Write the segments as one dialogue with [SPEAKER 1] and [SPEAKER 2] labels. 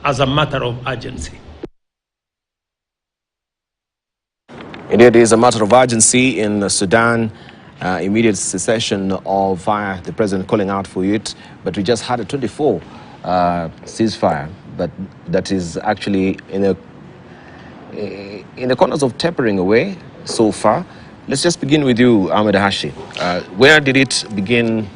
[SPEAKER 1] as a matter of urgency.
[SPEAKER 2] Indeed, it is a matter of urgency in Sudan. Immediate cessation of fire, the president calling out for it. But we just had a 24 ceasefire, but that is actually in the corners of tapering away so far. Let's just begin with you, Ahmed Hashi. Where did it begin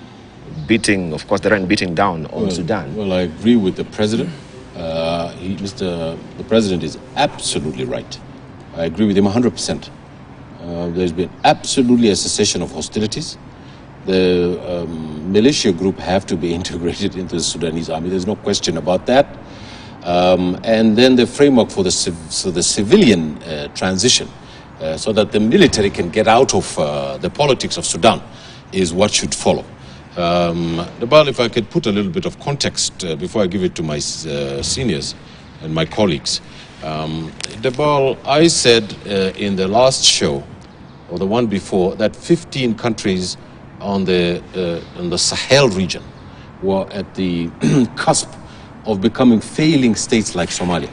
[SPEAKER 2] beating, of course, the rain beating down on Sudan?
[SPEAKER 3] Well, I agree with the president. The president is absolutely right. I agree with him 100%. There's been absolutely a cessation of hostilities. The militia group have to be integrated into the Sudanese army. There's no question about that. And then the framework for the civilian transition, so that the military can get out of the politics of Sudan, is what should follow. Dabal, if I could put a little bit of context before I give it to my seniors and my colleagues. Dabal, I said in the last show, or the one before, that 15 countries on the Sahel region were at the cusp of becoming failing states like Somalia.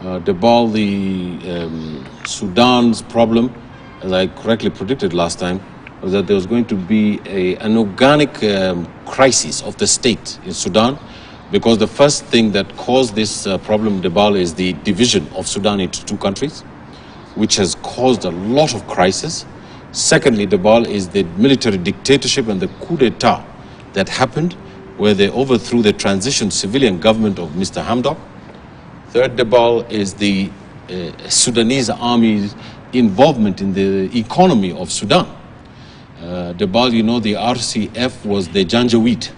[SPEAKER 3] Dabal, the Sudan's problem, as I correctly predicted last time, was that there was going to be an organic crisis of the state in Sudan, because the first thing that caused this problem, Dabal, is the division of Sudan into two countries, which has caused a lot of crisis. Secondly, Dabal, is the military dictatorship and the coup d'etat that happened, where they overthrew the transition civilian government of Mr. Hamdok. Third, Dabal, is the Sudanese army's involvement in the economy of Sudan. Dabal, you know, the RCF was the Janjaweed.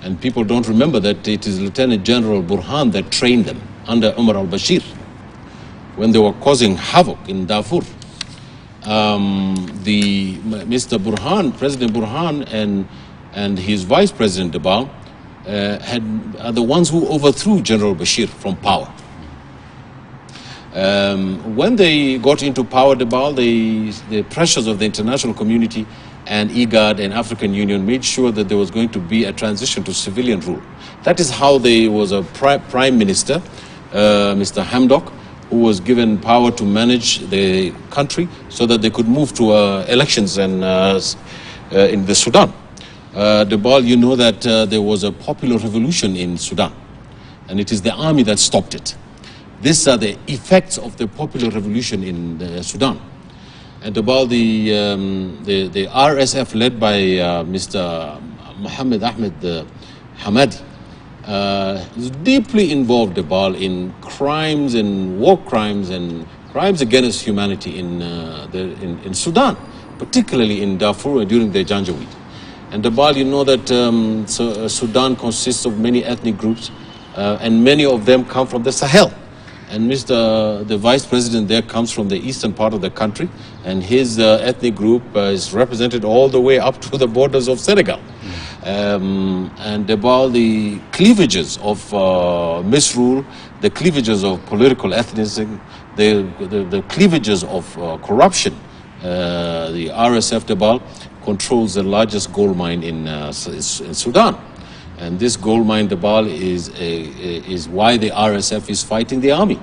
[SPEAKER 3] And people don't remember that it is Lieutenant General Burhan that trained them under Umar al-Bashir when they were causing havoc in Darfur. Mr. Burhan, President Burhan, and his Vice President Dabal are the ones who overthrew General Bashir from power. When they got into power, Dabal, the pressures of the international community and IGAD and African Union made sure that there was going to be a transition to civilian rule. That is how there was a prime minister, Mr. Hamdok, who was given power to manage the country so that they could move to elections and in the Sudan. Dabal, you know that there was a popular revolution in Sudan, and it is the army that stopped it. These are the effects of the popular revolution in Sudan. And Dabal, the RSF led by Mr. Ahmed Hamadi is deeply involved, Dabal, in crimes and war crimes and crimes against humanity in Sudan, particularly in Darfur during the Janjaweed. And Dabal, you know that Sudan consists of many ethnic groups, and many of them come from the Sahel. And the Vice President there comes from the eastern part of the country, and his ethnic group is represented all the way up to the borders of Senegal. And about the cleavages of misrule, the cleavages of political ethnicism, the cleavages of corruption, the RSF, Dabal, controls the largest gold mine in Sudan. And this gold mine, Dabal, is why the RSF is fighting the army.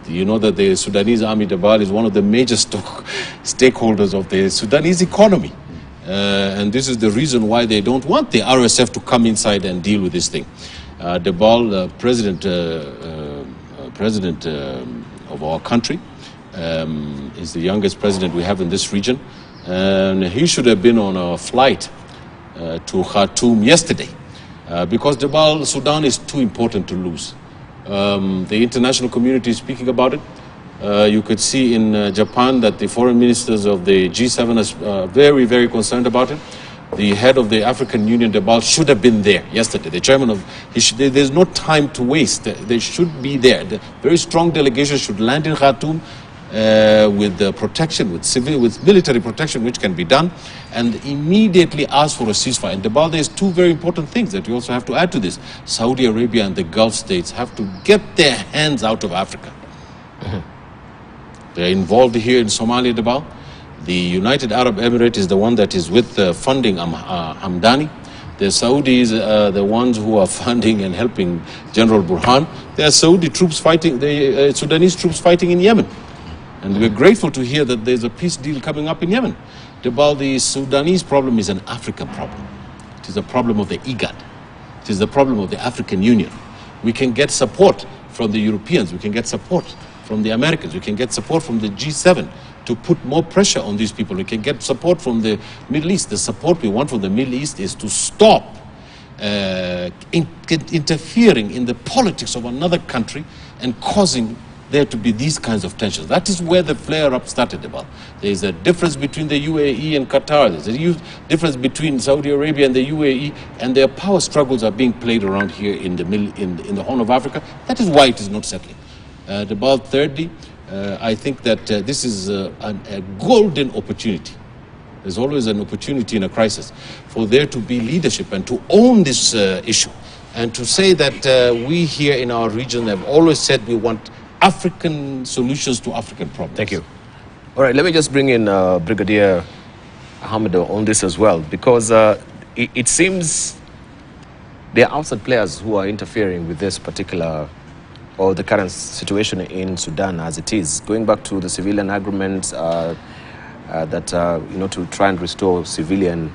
[SPEAKER 3] You know that the Sudanese army, Dabal, is one of the major stakeholders of the Sudanese economy. And this is the reason why they don't want the RSF to come inside and deal with this thing. Dabal, president of our country, is the youngest president we have in this region. And he should have been on a flight to Khartoum yesterday. Because Dabal, Sudan is too important to lose. The international community is speaking about it. You could see in Japan that the foreign ministers of the G7 are very, very concerned about it. The head of the African Union, Dabal, should have been there yesterday. The chairman of, there's no time to waste. They should be there. The very strong delegation should land in Khartoum with the protection, with military protection, which can be done, and immediately ask for a ceasefire. And Dabal, there's two very important things that you also have to add to this. Saudi Arabia and the Gulf states have to get their hands out of Africa. They're involved here in Somalia, Dabal. The United Arab Emirates is the one that is with funding Hamdani. The Saudis are the ones who are funding and helping General Burhan. There are Saudi troops fighting, the Sudanese troops fighting in Yemen. And we're grateful to hear that there's a peace deal coming up in Yemen. The Sudanese problem is an African problem. It is a problem of the IGAD. It is the problem of the African Union. We can get support from the Europeans. We can get support from the Americans. We can get support from the G7 to put more pressure on these people. We can get support from the Middle East. The support we want from the Middle East is to stop interfering in the politics of another country and causing there to be these kinds of tensions. That is where the flare-up started about. There is a difference between the UAE and Qatar. There's a difference between Saudi Arabia and the UAE, and their power struggles are being played around here in the Horn of Africa. That is why it is not settling. About thirdly, I think that this is a golden opportunity. There's always an opportunity in a crisis for there to be leadership and to own this issue and to say that we here in our region have always said we want African solutions to African problems.
[SPEAKER 2] Thank you. All right, let me just bring in Brigadier Ahmed on this as well, because it seems there are outside players who are interfering with this particular or the current situation in Sudan as it is. Going back to the civilian agreements that, to try and restore civilian